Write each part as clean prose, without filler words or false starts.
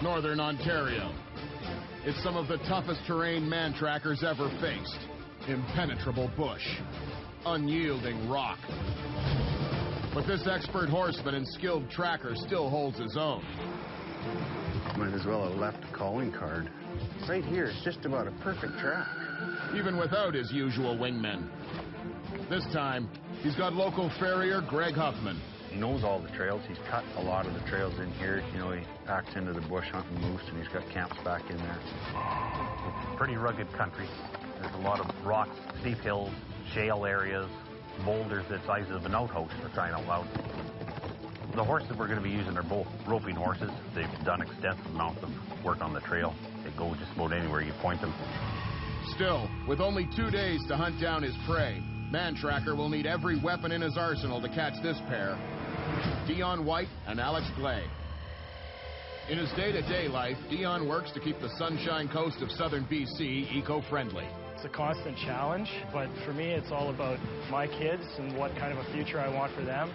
Northern Ontario. It's some of the toughest terrain Mantrackers ever faced. Impenetrable bush, unyielding rock. But this expert horseman and skilled tracker still holds his own. Might as well have left a calling card. Right here, it's just about a perfect track. Even without his usual wingmen. This time, he's got local farrier Greg Huffman. He knows all the trails. He's cut a lot of the trails in here. You know, he packs into the bush hunting moose, and he's got camps back in there. It's pretty rugged country. There's a lot of rocks, steep hills, shale areas, boulders the size of an outhouse, for crying out loud. The horses we're going to be using are both roping horses. They've done extensive amounts of work on the trail. They go just about anywhere you point them. Still, with only 2 days to hunt down his prey, Mantracker will need every weapon in his arsenal to catch this pair, Dion White and Alex Blay. In his day-to-day life, Dion works to keep the Sunshine Coast of southern BC eco-friendly. It's a constant challenge, but for me it's all about my kids and what kind of a future I want for them.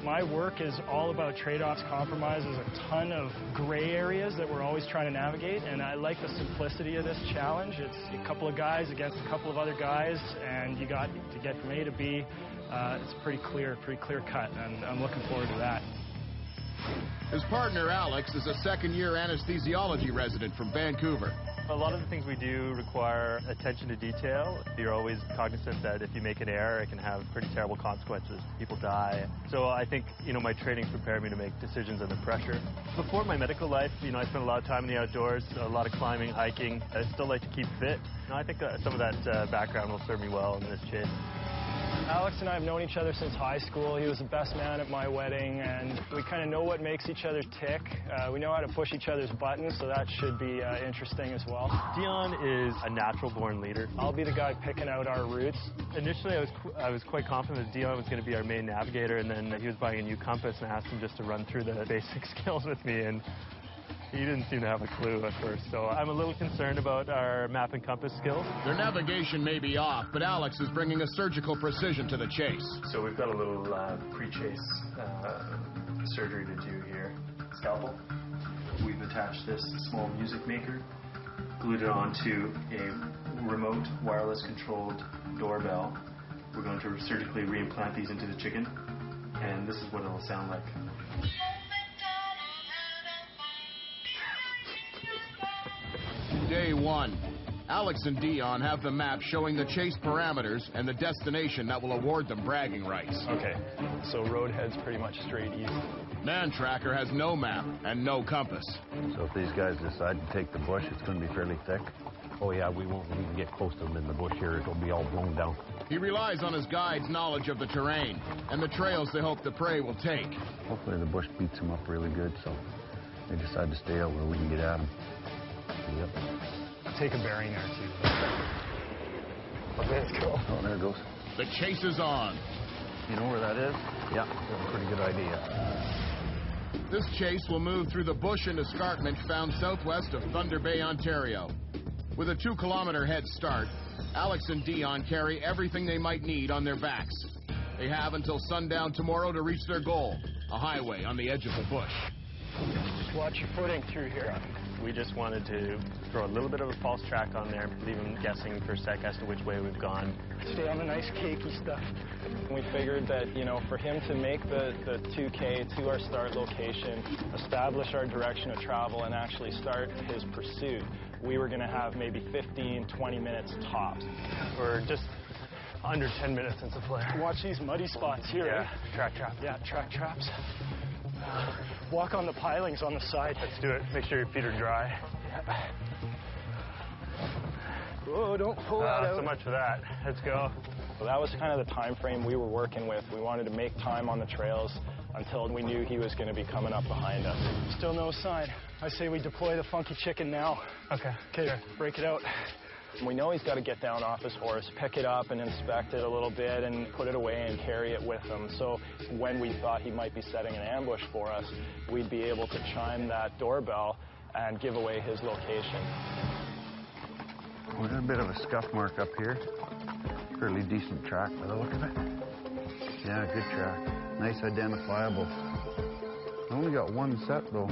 My work is all about trade-offs, compromises, a ton of gray areas that we're always trying to navigate, and I like the simplicity of this challenge. It's a couple of guys against a couple of other guys, and you got to get from A to B. It's pretty clear cut, and I'm looking forward to that. His partner, Alex, is a second-year anesthesiology resident from Vancouver. A lot of the things we do require attention to detail. You're always cognizant that if you make an error, it can have pretty terrible consequences. People die. So I think, my training prepared me to make decisions under pressure. Before my medical life, I spent a lot of time in the outdoors, a lot of climbing, hiking. I still like to keep fit. I think some of that background will serve me well in this chase. Alex and I have known each other since high school. He was the best man at my wedding, and we kind of know what makes each other tick. We know how to push each other's buttons, so that should be interesting as well. Dion is a natural-born leader. I'll be the guy picking out our routes. Initially, I was quite confident that Dion was going to be our main navigator, and then he was buying a new compass, and I asked him just to run through the basic skills with me, and he didn't seem to have a clue at first, so I'm a little concerned about our map and compass skills. Their navigation may be off, but Alex is bringing a surgical precision to the chase. So we've got a little pre-chase surgery to do here. Scalpel. We've attached this small music maker, glued it onto a remote wireless controlled doorbell. We're going to surgically reimplant these into the chicken, and this is what it'll sound like. Day 1. Alex and Dion have the map showing the chase parameters and the destination that will award them bragging rights. Okay, so road heads pretty much straight east. Mantracker has no map and no compass. So if these guys decide to take the bush, it's going to be fairly thick. Oh yeah, we won't even get close to them in the bush here. It'll be all blown down. He relies on his guide's knowledge of the terrain and the trails they hope the prey will take. Hopefully the bush beats them up really good, so they decide to stay out where we can get at them. Yep. Take a bearing there, too. Okay, let's go. Oh, there it goes. The chase is on. You know where that is? Yeah, that's a pretty good idea. This chase will move through the bush and escarpment found southwest of Thunder Bay, Ontario. With a 2-kilometer head start, Alex and Dion carry everything they might need on their backs. They have until sundown tomorrow to reach their goal, a highway on the edge of the bush. Just watch your footing through here. We just wanted to throw a little bit of a false track on there, leave them guessing for a sec as to which way we've gone. Stay on the nice cakey stuff. We figured that, for him to make the 2K to our start location, establish our direction of travel, and actually start his pursuit, we were going to have maybe 15, 20 minutes tops. We're just under 10 minutes into play. Watch these muddy spots here. Yeah, track traps. Yeah, track traps. Walk on the pilings on the side. Let's do it. Make sure your feet are dry. Oh, don't pull that out. So much for that. Let's go. So that was kind of the time frame we were working with. We wanted to make time on the trails until we knew he was going to be coming up behind us. Still no sign. I say we deploy the funky chicken now. Okay. Sure. Break it out. We know he's got to get down off his horse, pick it up and inspect it a little bit and put it away and carry it with him. So when we thought he might be setting an ambush for us, we'd be able to chime that doorbell and give away his location. We got a bit of a scuff mark up here. Fairly decent track by the look of it. Yeah, good track. Nice identifiable. I only got one set though.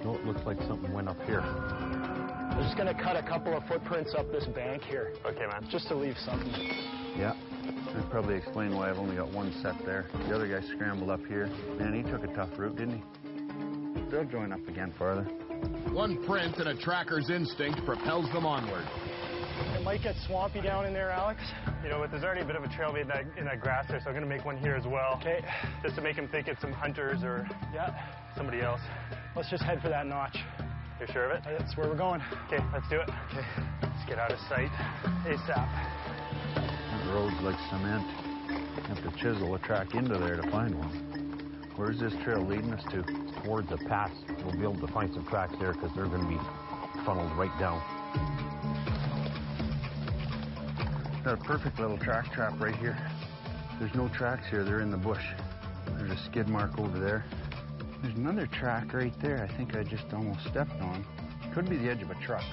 Oh, it looks like something went up here. I'm just going to cut a couple of footprints up this bank here. Okay, man. Just to leave something. Yeah. That probably explain why I've only got one set there. The other guy scrambled up here. Man, he took a tough route, didn't he? They'll join up again farther. One print and a tracker's instinct propels them onward. It might get swampy down in there, Alex. You know what, there's already a bit of a trail made in that grass there, so I'm going to make one here as well. Okay. Just to make him think it's some hunters or somebody else. Let's just head for that notch. You're sure of it? That's where we're going. Okay, let's do it. Okay. Let's get out of sight ASAP. That road's like cement. You have to chisel a track into there to find one. Where's this trail leading us to? Towards the pass. We'll be able to find some tracks there because they're going to be funneled right down. Got a perfect little track trap right here. There's no tracks here. They're in the bush. There's a skid mark over there. There's another track right there. I think I just almost stepped on. Could be the edge of a truck.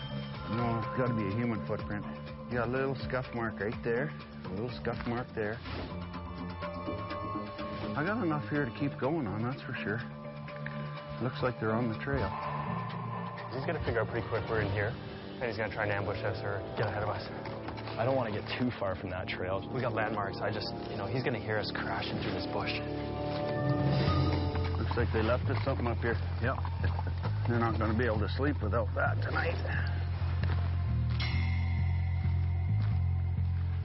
No, it's got to be a human footprint. You got a little scuff mark right there. A little scuff mark there. I got enough here to keep going on, that's for sure. Looks like they're on the trail. He's going to figure out pretty quick we're in here, and he's going to try and ambush us or get ahead of us. I don't want to get too far from that trail. We got landmarks. He's going to hear us crashing through this bush. Looks like they left us something up here. Yep. They're not going to be able to sleep without that tonight.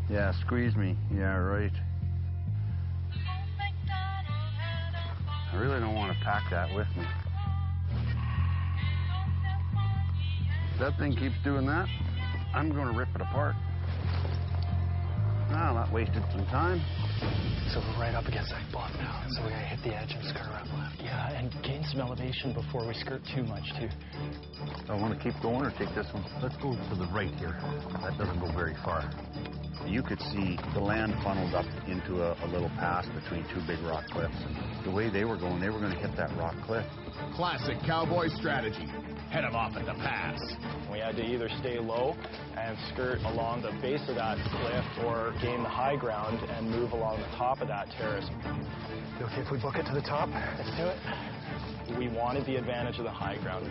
Yeah, squeeze me. Yeah, right. I really don't want to pack that with me. If that thing keeps doing that, I'm going to rip it apart. Well, that wasted some time. So we're right up against that bluff now. So we're going to hit the edge and skirt around left. Yeah, and gain some elevation before we skirt too much, too. I want to keep going or take this one. Let's go to the right here. That doesn't go very far. You could see the land funneled up into a little pass between two big rock cliffs. The way they were going to hit that rock cliff. Classic cowboy strategy. Head them off at the pass. We had to either stay low and skirt along the base of that cliff or gain the high ground and move along the top of that terrace. You okay if we book it to the top? Let's do it. We wanted the advantage of the high ground.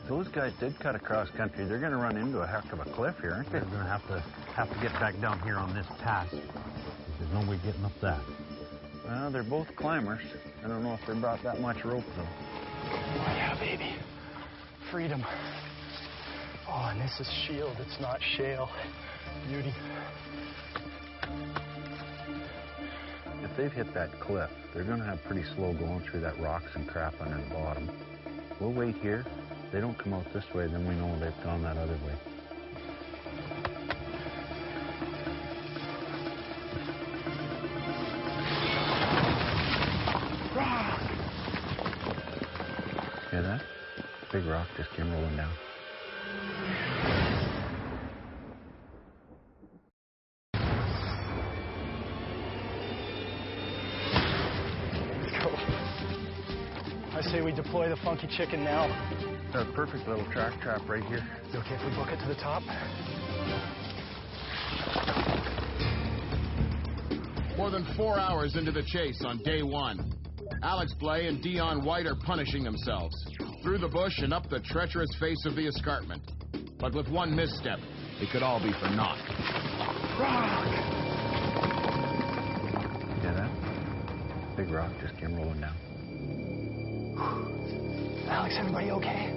Those guys did cut across country. They're going to run into a heck of a cliff here, aren't they? They're going to have to get back down here on this pass. There's no way getting up that. Well, they're both climbers. I don't know if they brought that much rope, though. Oh, yeah, baby. Freedom. Oh, and this is shield. It's not shale. Beauty. If they've hit that cliff, they're going to have pretty slow going through that rocks and crap under the bottom. We'll wait here. If they don't come out this way, then we know they've gone that other way. Rock! Hear that? Big rock just came rolling down. Let's go. I say we deploy the funky chicken now. Got a perfect little track trap right here. You okay if we book it to the top? More than 4 hours into the chase on day one, Alex Blay and Dion White are punishing themselves through the bush and up the treacherous face of the escarpment. But with one misstep, it could all be for naught. Rock! Hear that? Big rock just came rolling down. Alex, everybody okay?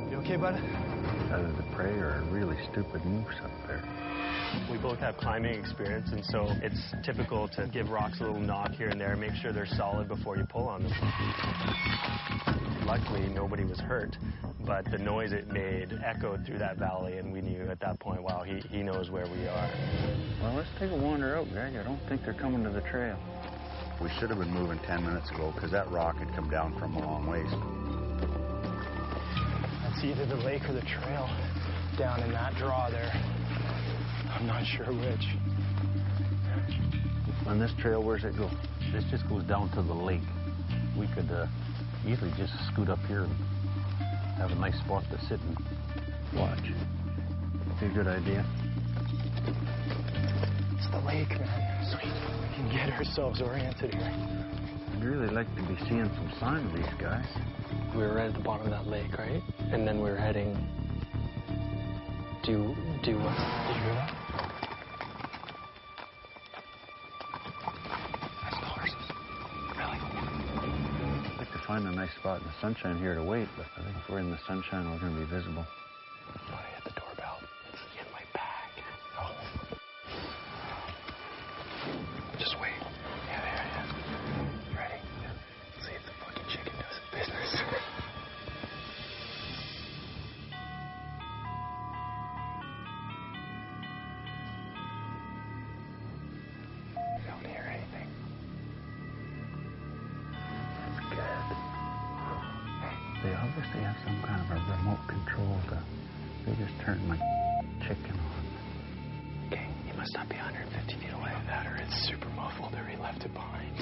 You okay, bud? Either the prey or a really stupid moose up there. We both have climbing experience, and so it's typical to give rocks a little knock here and there, make sure they're solid before you pull on them. Luckily, nobody was hurt, but the noise it made echoed through that valley, and we knew at that point, wow, he knows where we are. Well, let's take a wander out, Greg. I don't think they're coming to the trail. We should have been moving 10 minutes ago, because that rock had come down from a long ways. That's either the lake or the trail down in that draw there. I'm not sure which. On this trail, where's it go? This just goes down to the lake. We could easily just scoot up here and have a nice spot to sit and watch. Be a good idea. It's the lake, man. Sweet. We can get ourselves oriented here. I'd really like to be seeing some sign of these guys. We were right at the bottom of that lake, right? And then we were heading... Do what? Did you hear that? That's the horses. Really? I'd like to find a nice spot in the sunshine here to wait, but I think if we're in the sunshine, we're going to be visible. I hit the doorbell. It's in my bag. Oh. Just wait. Yeah. You ready? Yeah. Let's see if the fucking chicken does its business. I don't hear anything. That's good. They obviously have some kind of a remote control to... They just turned my chicken on. Okay, you must not be 150 feet away. That or it's super muffled or he left it behind.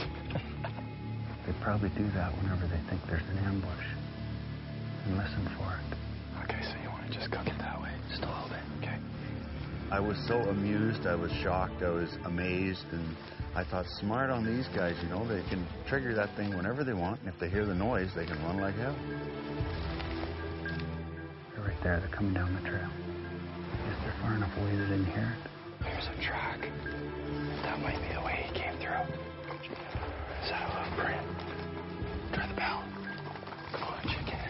They probably do that whenever they think there's an ambush. And listen for it. Okay, so you want to just cook it that way? Just a little bit, okay? I was so amused, I was shocked, I was amazed, and I thought, smart on these guys, you know, they can trigger that thing whenever they want, and if they hear the noise, they can run like hell. They're right there, they're coming down the trail. Guess they're far enough away that they didn't hear it. There's a track. That might be the way he came through. Is that a footprint? Try the bell. Come on, chicken.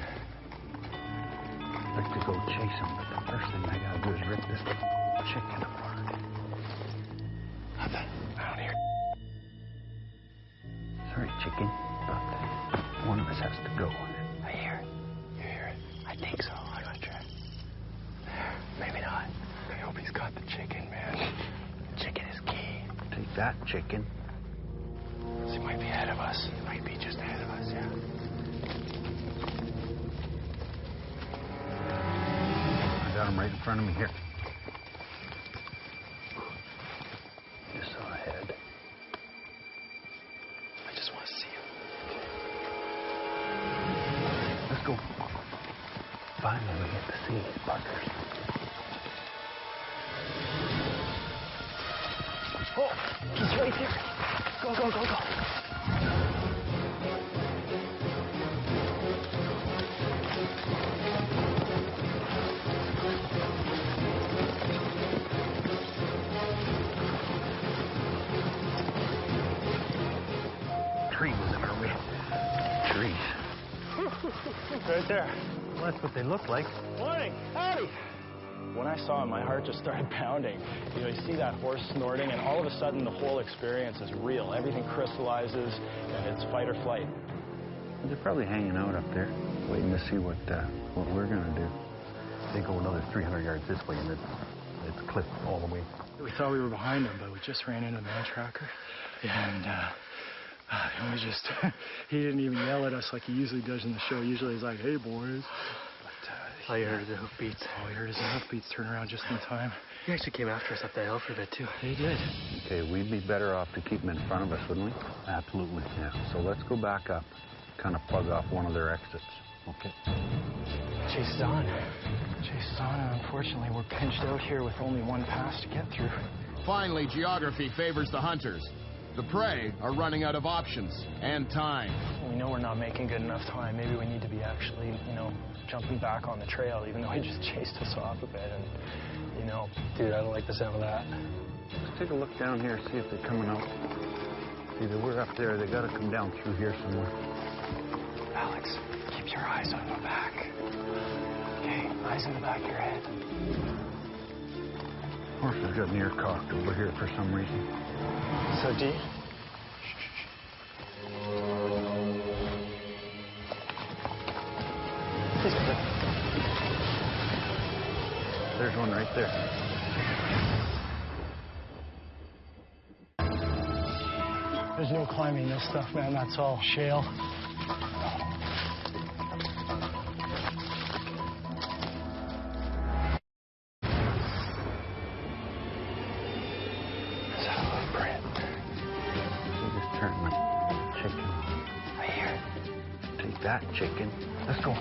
I'd like to go chase them, but the first thing I gotta do is rip this chicken apart. Nothing. I don't hear. Sorry, chicken, but one of us has to go. I hear it. You hear it? I think so. I'm gonna try. Maybe not. I hope he's got the chicken, man. Chicken is key. Take that, chicken. He might be ahead of us. He might be just ahead of us, yeah. I got him right in front of me here. Just saw ahead. I just want to see him. Let's go. Finally, we get to see these buggers. Oh, he's right there. Go. Tree was in our way. Trees. Right there. Well, that's what they look like. Morning. Howdy. When I saw him, my heart just started pounding. You know, you see that horse snorting, and all of a sudden, the whole experience is real. Everything crystallizes, and it's fight or flight. They're probably hanging out up there, waiting to see what we're gonna do. They go another 300 yards this way, and it's cliff all the way. We thought we were behind him, but we just ran into the Mantracker, and we just, he didn't even yell at us like he usually does in the show. Usually he's like, hey, boys. All you heard is the hoofbeats. All we heard is the hoofbeats turn around just in time. He actually came after us up that hill for a bit, too. He did. Okay, we'd be better off to keep them in front of us, wouldn't we? Absolutely. Yeah. So let's go back up, kind of plug off one of their exits. Okay. Chase is on. And unfortunately, we're pinched out here with only one pass to get through. Finally, geography favors the hunters. The prey are running out of options and time. We know we're not making good enough time. Maybe we need to be actually, jumping back on the trail, even though he just chased us off a bit. And, Dude, I don't like the sound of that. Let's take a look down here, see if they're coming out. Either we're up there, they gotta come down through here somewhere. Alex, keep your eyes on the back. Okay, eyes in the back of your head. Horse has got an ear cocked over here for some reason. So, D? There's one right there. There's no climbing this stuff, man. That's all shale. That chicken. Let's go.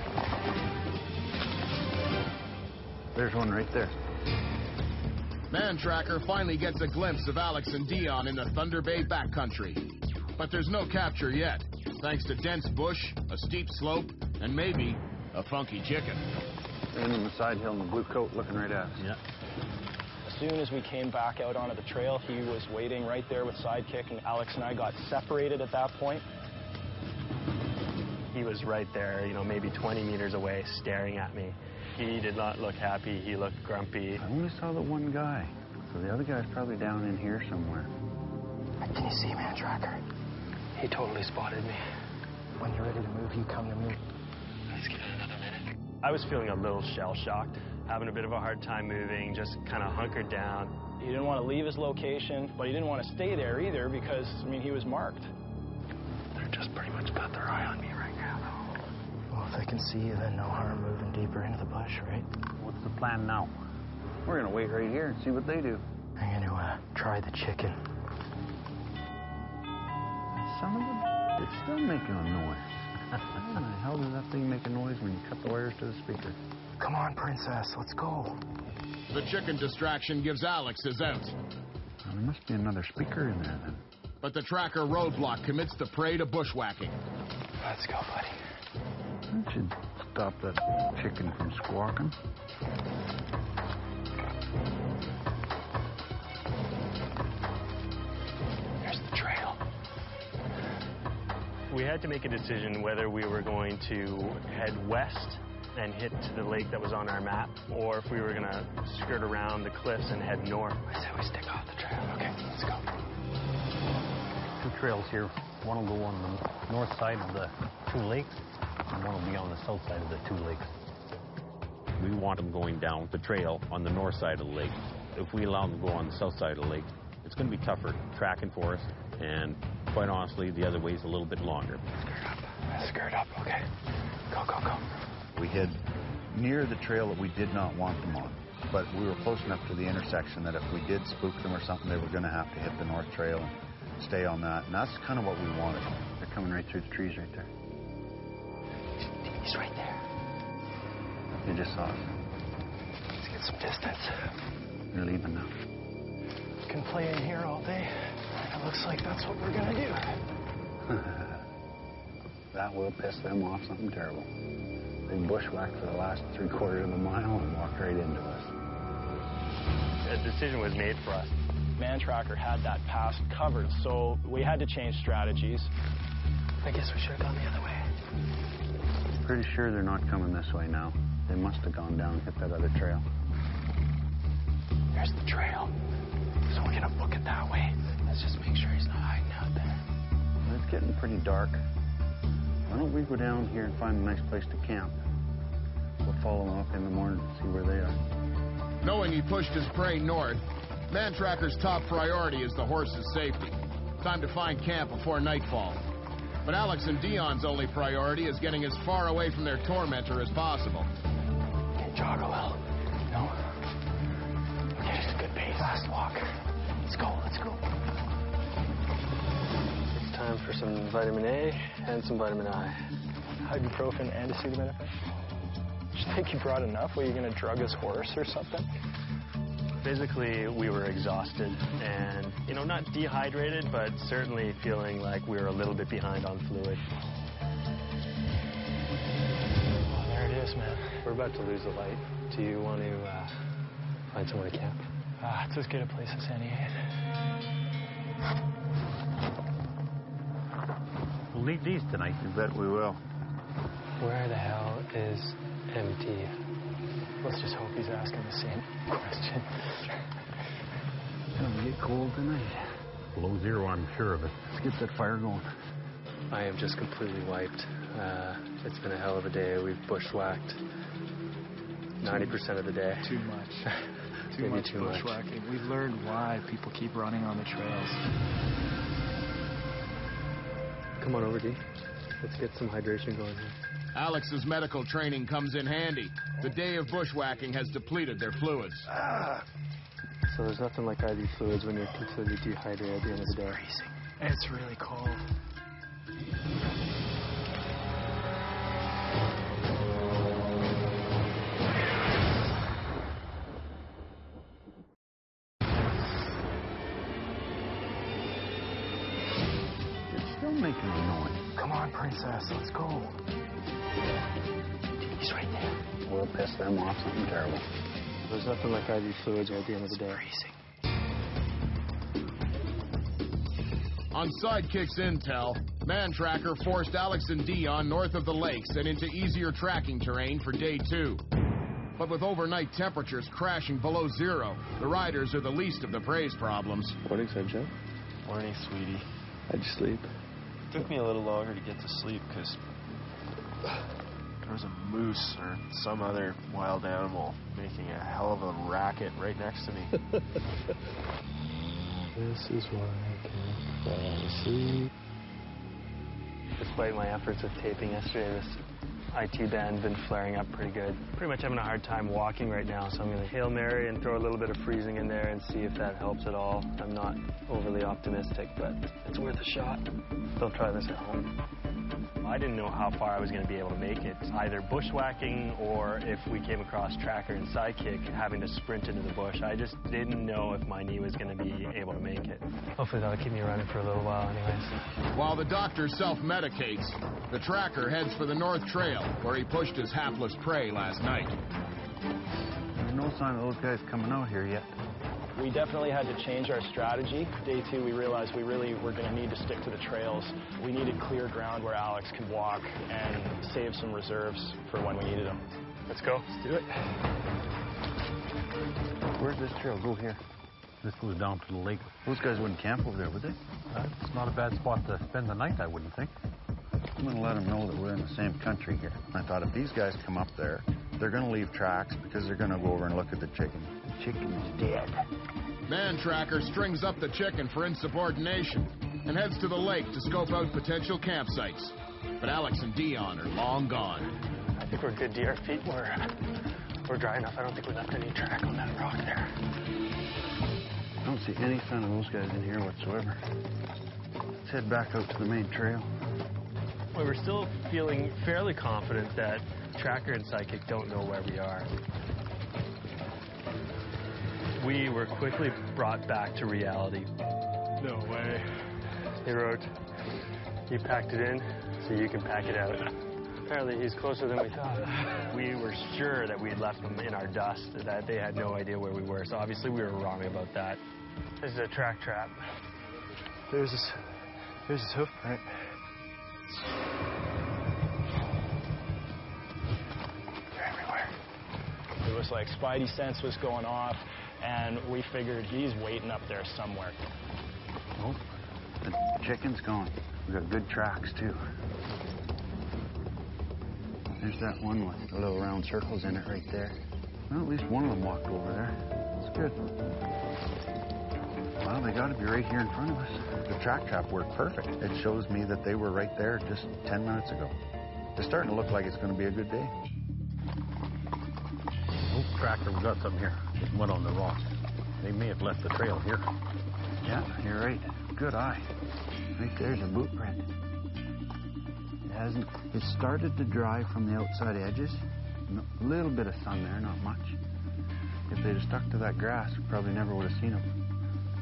There's one right there. Mantracker finally gets a glimpse of Alex and Dion in the Thunder Bay backcountry. But there's no capture yet, thanks to dense bush, a steep slope, And maybe a funky chicken. And on the side hill in the blue coat looking right at us. Yeah. As soon as we came back out onto the trail, he was waiting right there with Sidekick, and Alex and I got separated at that point. He was right there, maybe 20 meters away, staring at me. He did not look happy. He looked grumpy. I only saw the one guy, so the other guy's probably down in here somewhere. Can you see Mantracker? He totally spotted me. When you're ready to move, you come to me. Let's give it another minute. I was feeling a little shell-shocked, having a bit of a hard time moving, just kind of hunkered down. He didn't want to leave his location, but he didn't want to stay there either because, he was marked. They're just pretty much got their eye on me right now. Well, if they can see you, then no harm moving deeper into the bush, right? What's the plan now? We're going to wait right here and see what they do. I'm going to try the chicken. Son of a... It's still making a noise. How the hell does that thing make a noise when you cut the wires to the speaker? Come on, princess, let's go. The chicken distraction gives Alex his out. Well, there must be another speaker in there then. But the tracker roadblock commits the prey to bushwhacking. Let's go, buddy. That should stop that chicken from squawking. There's the trail. We had to make a decision whether we were going to head west and hit to the lake that was on our map, or if we were going to skirt around the cliffs and head north. I said we stick off the trail. Okay, let's go. Two trails here. One will go on the north side of the two lakes, and one will be on the south side of the two lakes. We want them going down the trail on the north side of the lake. If we allow them to go on the south side of the lake, it's going to be tougher tracking for us, and quite honestly, the other way is a little bit longer. Skirt up, okay. Go, go, go. We hid near the trail that we did not want them on, but we were close enough to the intersection that if we did spook them or something, they were going to have to hit the north trail and stay on that, and that's kind of what we wanted. They're coming right through the trees right there. He's right there. They just saw us. Let's get some distance. They're leaving now. We can play in here all day. It looks like that's what we're gonna do. That will piss them off something terrible. They bushwhacked for the last 3/4 of a mile and walked right into us. A decision was made for us. Mantracker had that pass covered, so we had to change strategies. I guess we should have gone the other way. Pretty sure they're not coming this way now. They must have gone down and hit that other trail. There's the trail. So we're gonna book it that way. Let's just make sure he's not hiding out there. It's getting pretty dark. Why don't we go down here and find a nice place to camp? We'll follow them up in the morning and see where they are. Knowing he pushed his prey north, Mantracker's top priority is the horse's safety. Time to find camp before nightfall. But Alex and Dion's only priority is getting as far away from their tormentor as possible. Can you jog a little? No? Okay, just a good pace. Fast walk. Let's go, let's go. It's time for some vitamin A and some vitamin I. Ibuprofen and acetaminophen. Do you think he brought enough? Were you going to drug his horse or something? Physically, we were exhausted and, not dehydrated, but certainly feeling like we were a little bit behind on fluid. Oh, there it is, man. We're about to lose the light. Do you want to find somewhere to camp? It's as good a place as any. We'll need these tonight. You bet we will. Where the hell is MT? Let's just hope he's asking the same question. It's gonna get cold tonight. Below zero, I'm sure of it. Let's get that fire going. I am just completely wiped. It's been a hell of a day. We've bushwhacked 90% of the day. Too much. Maybe much too much. bushwhacking. We've learned why people keep running on the trails. Come on over, D. Let's get some hydration going here. Alex's medical training comes in handy. The day of bushwhacking has depleted their fluids. So there's nothing like IV fluids when you're completely dehydrated at the end of the day. It's really cold. It's still making a noise. Come on, princess, let's go. He's right there. We'll piss them off something terrible. There's nothing like IV fluids at the end of the day. Freezing. On Sidekick's intel, Mantracker forced Alex and Dion north of the lakes and into easier tracking terrain for day 2. But with overnight temperatures crashing below zero, the riders are the least of the Prey's problems. Morning, sunshine. Morning, sweetie. How'd you sleep? It took me a little longer to get to sleep because there was a moose or some other wild animal making a hell of a racket right next to me. This is why I can't fall asleep. Despite my efforts of taping yesterday, this IT band's been flaring up pretty good. Pretty much having a hard time walking right now, so I'm going to Hail Mary and throw a little bit of freezing in there and see if that helps at all. I'm not overly optimistic, but it's worth a shot. Don't try this at home. I didn't know how far I was going to be able to make it, either bushwhacking or if we came across Tracker and Sidekick, having to sprint into the bush. I just didn't know if my knee was going to be able to make it. Hopefully that'll keep me running for a little while anyways. While the doctor self-medicates, the Tracker heads for the North Trail, where he pushed his hapless prey last night. There's no sign of those guys coming out here yet. We definitely had to change our strategy. Day 2, we realized we really were going to need to stick to the trails. We needed clear ground where Alex could walk and save some reserves for when we needed them. Let's go. Let's do it. Where's this trail? Go here. This goes down to the lake. Those guys wouldn't camp over there, would they? It's not a bad spot to spend the night, I wouldn't think. I'm going to let them know that we're in the same country here. I thought if these guys come up there, they're going to leave tracks because they're going to go over and look at the chicken. The chicken's dead. Mantracker strings up the chicken for insubordination and heads to the lake to scope out potential campsites. But Alex and Dion are long gone. I think we're good, dear. Feet we're dry enough. I don't think we left any track on that rock there. I don't see any sign of those guys in here whatsoever. Let's head back out to the main trail. Well, we're still feeling fairly confident that Tracker and Sidekick don't know where we are. We were quickly brought back to reality. No way. He wrote, "You packed it in, so you can pack it out." Apparently he's closer than we thought. We were sure that we had left them in our dust, that they had no idea where we were, so obviously we were wrong about that. This is a track trap. There's his hoof print. They're everywhere. It was like Spidey sense was going off, and we figured he's waiting up there somewhere. Oh, the chicken's gone. We got good tracks, too. There's that one with the little round circles in it right there. Well, at least one of them walked over there. That's good. Well, they got to be right here in front of us. The track trap worked perfect. It shows me that they were right there just 10 minutes ago. It's starting to look like it's going to be a good day. Oh, Tracker, we got something here. There's mud on the rocks. They may have left the trail here. Yeah, you're right. Good eye. Right there's a boot print. It started to dry from the outside edges. A little bit of sun there, not much. If they'd have stuck to that grass, we probably never would have seen them.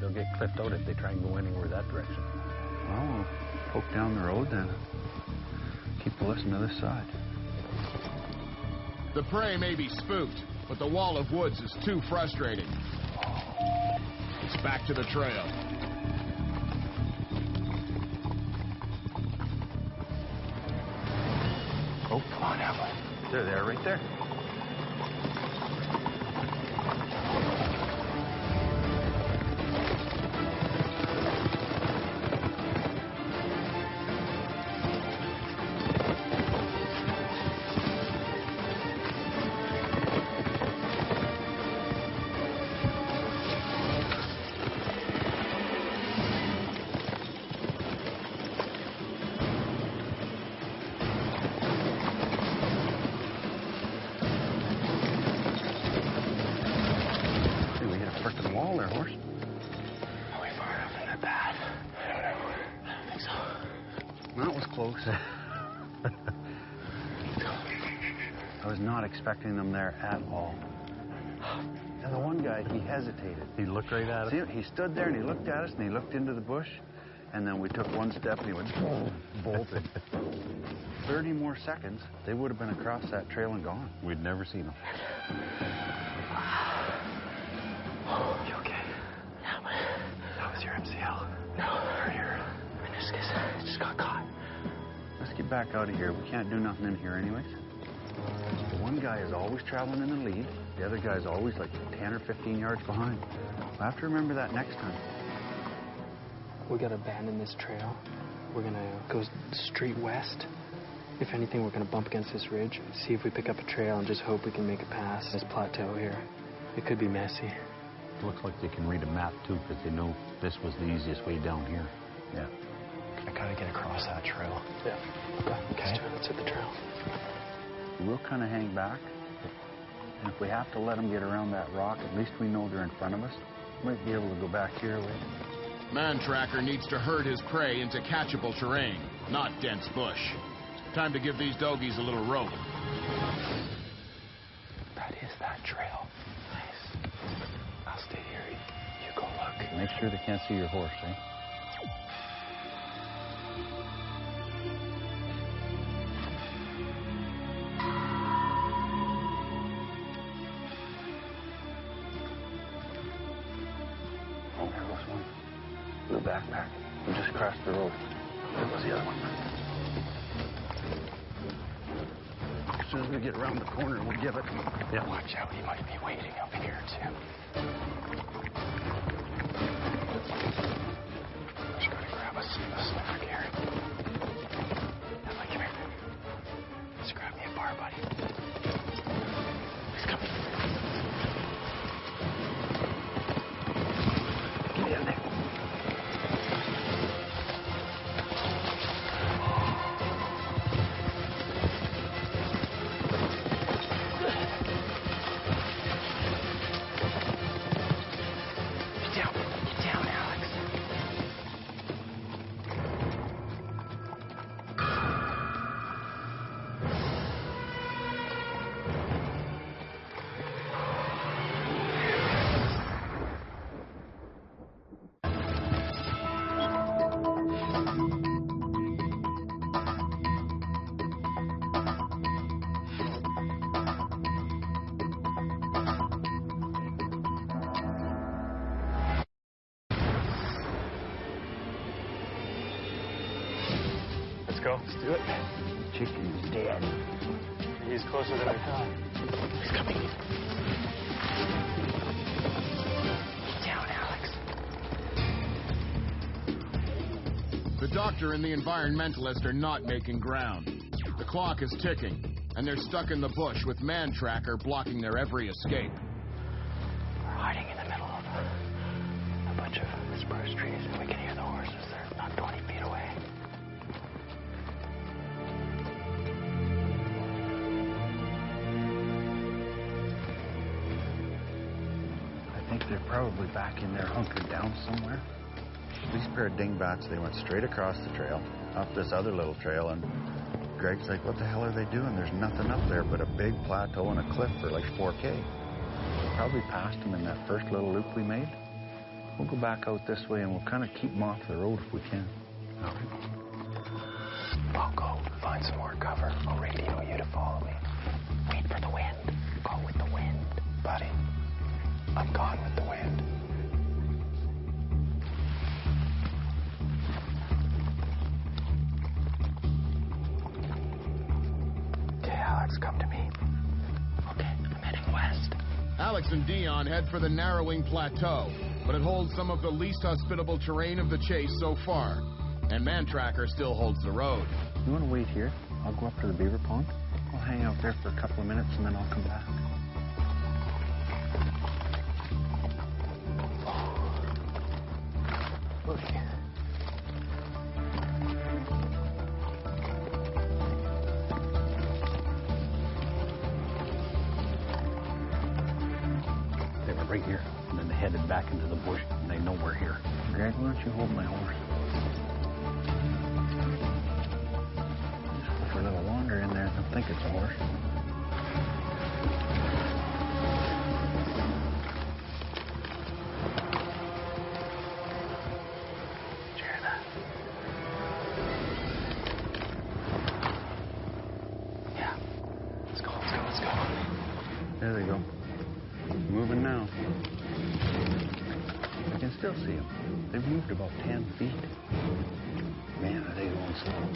They'll get clipped out if they try and go anywhere that direction. Well, we'll poke down the road then. Keep a listen to this side. The prey may be spooked, but the wall of woods is too frustrating. It's back to the trail. Oh, come on, Evelyn. They're there, right there. I was not expecting them there at all. And the one guy, he hesitated. He looked right at us. See, he stood there and he looked at us and he looked into the bush And then we took one step and he went bolted. 30 more seconds, they would have been across that trail and gone. We'd never seen them. You okay? Yeah, man. That was your MCL. No, or your meniscus. It just got caught. Let's get back out of here. We can't do nothing in here anyways. The one guy is always traveling in the lead. The other guy is always like 10 or 15 yards behind. We'll have to remember that next time. We gotta abandon this trail. We're gonna go straight west. If anything, we're gonna bump against this ridge, see if we pick up a trail, and just hope we can make it past this plateau here. It could be messy. It looks like they can read a map, too, because they know this was the easiest way down here. Yeah. I gotta get across that trail. Yeah. Okay. Let's hit the trail. We'll kind of hang back. And if we have to let them get around that rock, at least we know they're in front of us. We might be able to go back here a way. Mantracker needs to herd his prey into catchable terrain, not dense bush. Time to give these dogies a little rope. That is that trail. Nice. I'll stay here. You go look. Make sure they can't see your horse, eh? Oh, there goes one. Blue backpack. We just crossed the road. There goes the other one. As soon as we get around the corner, we'll give it. Yeah. Watch out. He might be waiting up here, too. Just gotta grab a sniffer here. Emily, come here. Just grab me a bar, buddy. He's coming. Get in there. Get down, Alex. Let's go. Let's do it. Chicken's dead. He's closer than I thought. He's coming. Get down, Alex. The doctor and the environmentalist are not making ground. The clock is ticking, and they're stuck in the bush with Mantracker blocking their every escape. We're hiding in the middle of a bunch of spruce trees, and we can hear the horses. They're not 20 feet away. I think they're probably back in there hunkered down somewhere. These pair of dingbats, they went straight across the trail, up this other little trail, and Greg's like, what the hell are they doing? There's nothing up there but a big plateau and a cliff for like 4K. Probably passed them in that first little loop we made. We'll go back out this way and we'll kind of keep them off the road if we can. All right. I'll go find some more cover. I'll radio you to follow me. Wait for the wind. Go with the wind. Buddy, I'm gone with the wind. Okay, Alex, come to me. Okay, I'm heading west. Alex and Dion head for the narrowing plateau, but it holds some of the least hospitable terrain of the chase so far. And Mantracker still holds the road. You want to wait here? I'll go up to the beaver pond. I'll hang out there for a couple of minutes and then I'll come back. Okay. They were right here, and then they headed back into the bush, and they know we're here. Greg, why don't you hold my horse? Just go for a little wander in there. I don't think it's a horse. Did you hear that? There they go. Moving now. I can still see them. They've moved about 10 feet. Man, are they going slow.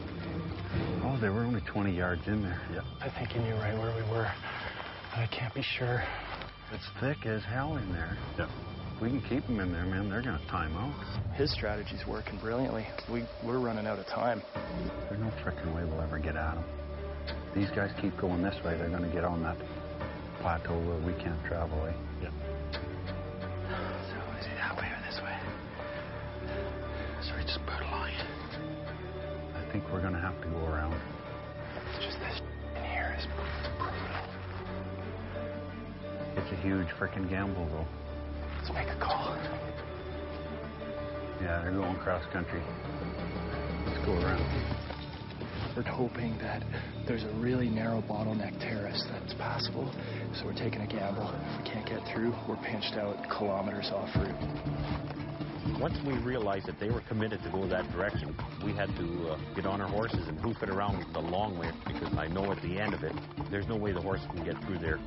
Oh, they were only 20 yards in there. Yep. I think he knew right where we were. I can't be sure. It's thick as hell in there. Yep. If we can keep them in there, man, they're going to time out. His strategy's working brilliantly. We're running out of time. There's no frickin' way we'll ever get at them. These guys keep going this way, they're going to get on that plateau where we can't travel, eh? Yep. So is it that way or this way? Sorry, just brutal line. I think we're going to have to go around. It's just this in here is brutal. It's a huge frickin' gamble, though. Let's make a call. Yeah, they're going cross country. Let's go around. We're hoping that there's a really narrow bottleneck terrace that's passable, so we're taking a gamble. If we can't get through, we're pinched out kilometers off route. Once we realized that they were committed to go that direction, we had to get on our horses and hoof it around the long way, because I know at the end of it, there's no way the horse can get through there.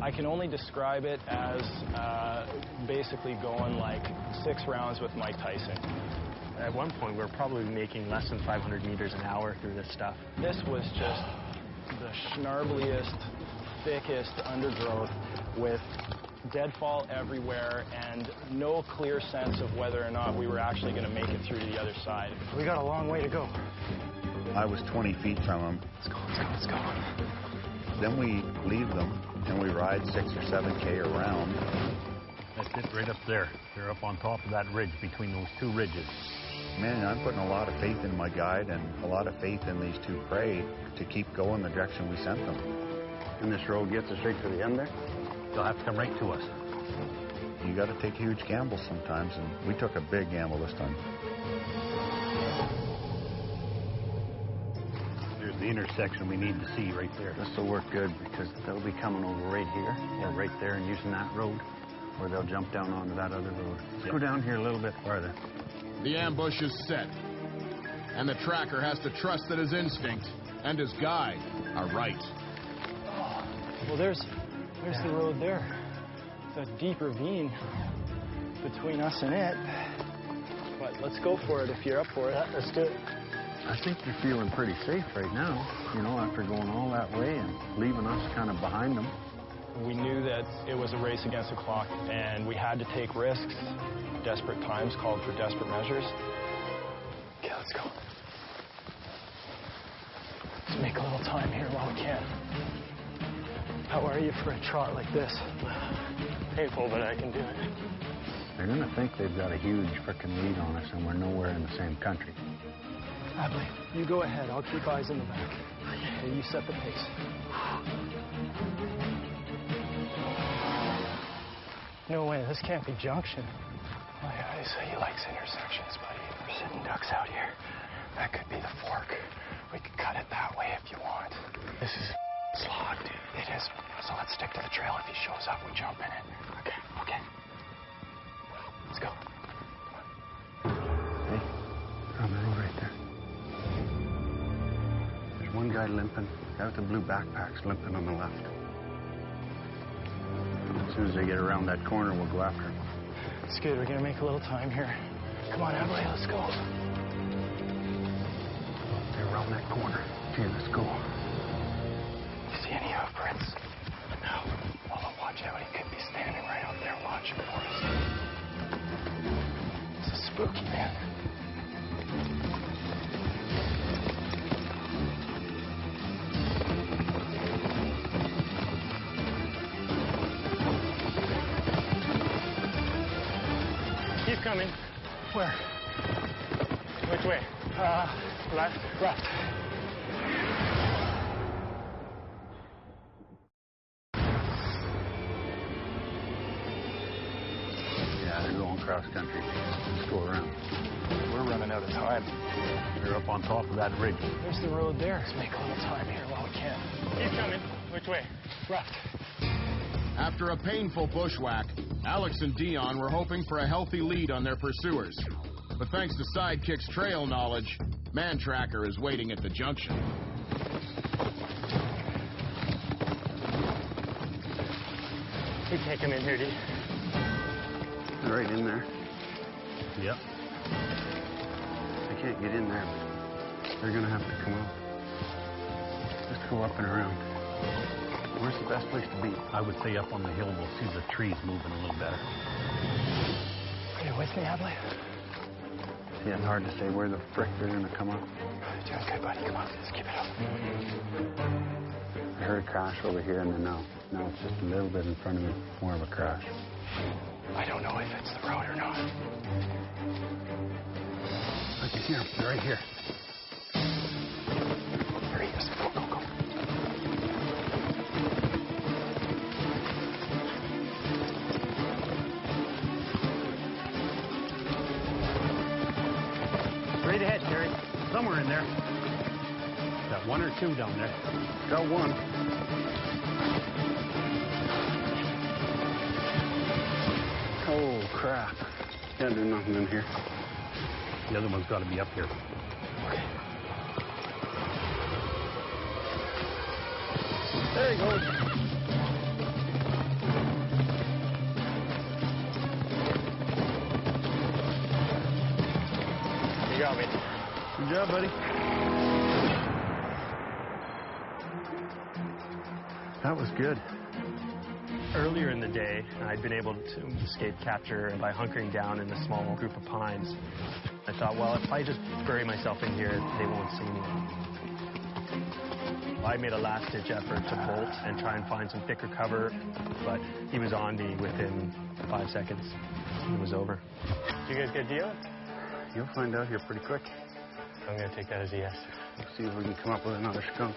I can only describe it as basically going like 6 rounds with Mike Tyson. At one point, we were probably making less than 500 meters an hour through this stuff. This was just the schnarbliest, thickest undergrowth with deadfall everywhere and no clear sense of whether or not we were actually going to make it through to the other side. We got a long way to go. I was 20 feet from them. Let's go, let's go, let's go. Then we leave them and we ride 6 or 7K around. That's it right up there. They're up on top of that ridge between those two ridges. Man, I'm putting a lot of faith in my guide and a lot of faith in these two prey to keep going the direction we sent them. And this road gets us right to the end there? They'll have to come right to us. You got to take huge gambles sometimes, and we took a big gamble this time. There's the intersection we need to see right there. This will work good because they'll be coming over right here or right there and using that road, or they'll jump down onto that other road. Let's go down here a little bit farther. The ambush is set, and the tracker has to trust that his instinct and his guide are right. Oh, well, there's the road there. It's a deep ravine between us and it. But let's go for it if you're up for it. Yeah, let's do it. I think you're feeling pretty safe right now, you know, after going all that way and leaving us kind of behind them. We knew that it was a race against the clock, and we had to take risks. Desperate times called for desperate measures. Okay, let's go. Let's make a little time here while we can. How are you for a trot like this? Painful, but I can do it. They're going to think they've got a huge frickin' lead on us, and we're nowhere in the same country. Adley, you go ahead. I'll keep eyes in the back. Okay, you set the pace. No way, this can't be Junction. My eyes, he likes intersections, buddy. We're sitting ducks out here. That could be the fork. We could cut it that way if you want. This is slog, dude. It is. So let's stick to the trail. If he shows up, we jump in it. Okay, okay. Let's go. Hey, on the road right there. There's one guy limping. Guy with the blue backpack's limping on the left. As soon as they get around that corner, we'll go after him. It's good. We're going to make a little time here. Come on, Emily, let's go. They're around that corner. Okay, let's go. You see any hoofprints? No. Oh, watch out. He could be standing right out there watching for us. This is spooky, man. He's coming. Where? Which way? Left. Left. Yeah, they're going cross country. Let's go around. We're running out of time. They're up on top of that ridge. There's the road there. Let's make a little time here while we can. He's coming. Which way? Left. After a painful bushwhack, Alex and Dion were hoping for a healthy lead on their pursuers. But thanks to Sidekick's trail knowledge, Mantracker is waiting at the junction. You can't come in here, dude. Right in there. Yep. I can't get in there, but they're gonna have to come out. Just go up and around. Where's the best place to be? I would say up on the hill. We'll see the trees moving a little better. Are you with me, Adley? Yeah, it's hard to say where the frick they're gonna come up. Doing good, buddy. Come on, let's keep it up. I heard a crash over here, and then now it's just a little bit in front of me, more of a crash. I don't know if it's the road or not. I can hear him. They're right here. There he is. Go, go, go. Straight ahead, Terry. Somewhere in there. Got one or two down there. Got one. Oh, crap. Can't do nothing in here. The other one's got to be up here. Okay. There he goes. You got me. Good job, buddy. That was good. Earlier in the day, I'd been able to escape capture by hunkering down in a small group of pines. I thought, well, if I just bury myself in here, they won't see me. I made a last-ditch effort to bolt and try and find some thicker cover, but he was on me within 5 seconds. It was over. Did you guys get Dion? You'll find out here pretty quick. I'm going to take that as a yes. See if we can come up with another skunk.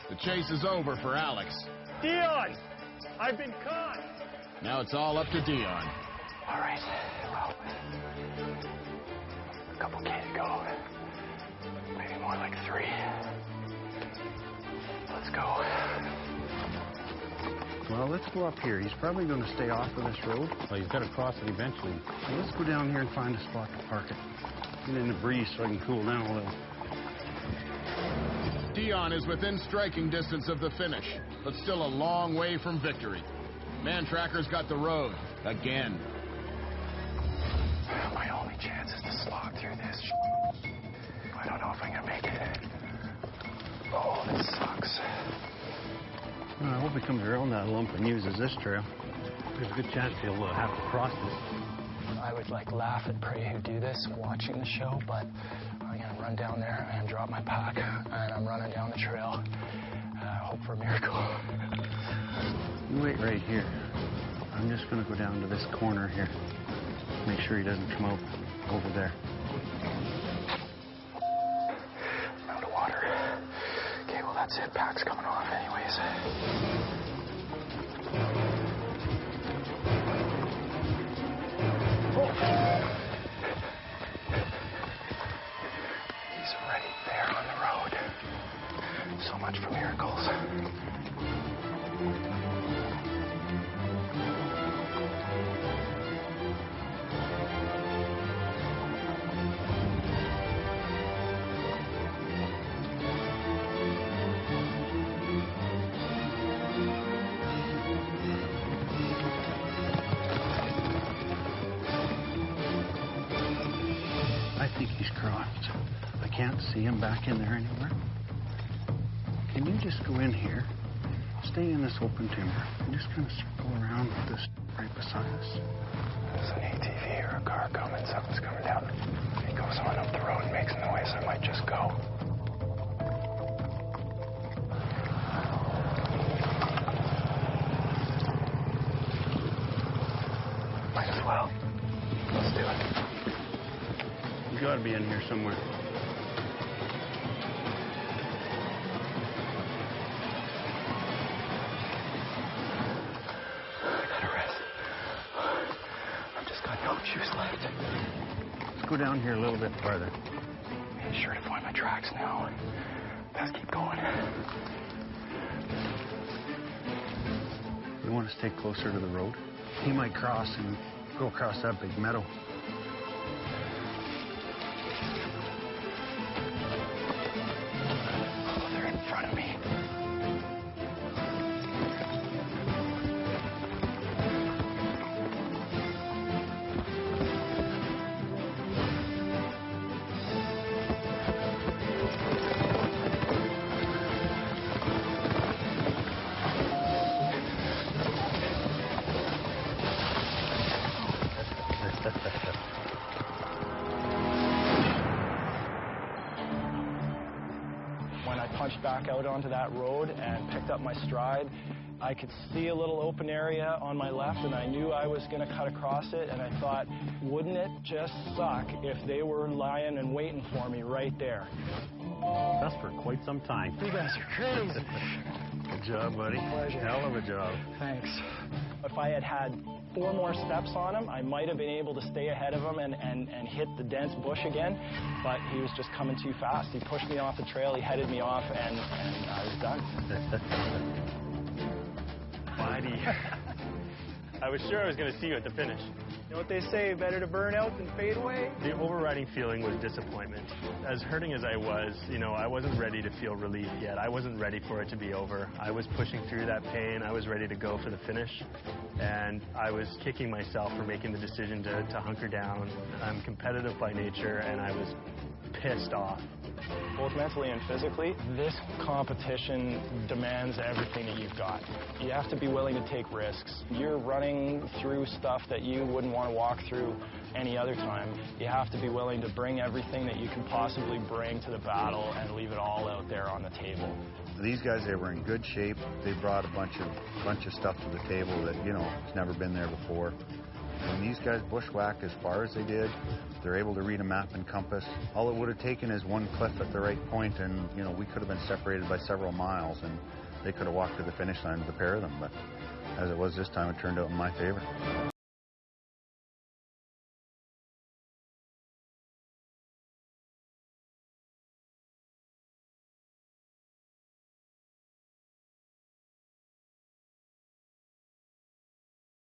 The chase is over for Alex. Dion! I've been caught! Now it's all up to Dion. All right. Well, a couple K to go. Maybe more like 3. Let's go. Well, let's go up here. He's probably going to stay off of this road. Well, he's got to cross it eventually. So let's go down here and find a spot to park it. Get in the breeze so I can cool down a little. Dion is within striking distance of the finish, but still a long way from victory. Mantracker's got the road again. My only chance is to slog through this. I don't know if I'm going to make it. Oh, this sucks. Well, I hope he comes around that lump and uses this trail. There's a good chance he'll have to cross this. I would laugh at prey who do this watching the show, but I'm going to run down there and drop my pack, and I'm running down the trail. Hope for a miracle. You wait right here. I'm just going to go down to this corner here. Make sure he doesn't come out over there. I'm out of water. Okay, well, that's it. Pack's coming off anyways. He's right there on the road. So much for miracles. I think he's crossed. I can't see him back in there anywhere. Can you just go in here, stay in this open timber, and just kind of circle around with this right beside us? There's an ATV or a car coming. Something's coming down. If he goes on up the road and makes noise, I might just go. Might as well. Let's do it. You gotta be in here somewhere. Shoes left. Let's go down here a little bit farther. Be sure to find my tracks now. Best keep going. You want to stay closer to the road? He might cross and go across that big meadow. Oh, they're in front of me. back out onto that road and picked up my stride. I could see a little open area on my left, and I knew I was going to cut across it, and I thought, wouldn't it just suck if they were lying and waiting for me right there? That's for quite some time. You guys are crazy. Good job, buddy. Pleasure. Hell of a job. Thanks. If I had had 4 more steps on him, I might have been able to stay ahead of him and hit the dense bush again, but he was just coming too fast. He pushed me off the trail, he headed me off, and I was done. Buddy. I was sure I was going to see you at the finish. You know what they say, better to burn out than fade away? The overriding feeling was disappointment. As hurting as I was, I wasn't ready to feel relief yet. I wasn't ready for it to be over. I was pushing through that pain. I was ready to go for the finish. And I was kicking myself for making the decision to hunker down. I'm competitive by nature, and I was pissed off. Both mentally and physically, this competition demands everything that you've got. You have to be willing to take risks. You're running through stuff that you wouldn't want to walk through any other time. You have to be willing to bring everything that you can possibly bring to the battle and leave it all out there on the table. These guys, they were in good shape. They brought a bunch of stuff to the table that, has never been there before. When these guys bushwhack as far as they did, they're able to read a map and compass. All it would have taken is one cliff at the right point, and we could have been separated by several miles, and they could have walked to the finish line, the pair of them. But as it was this time, it turned out in my favor.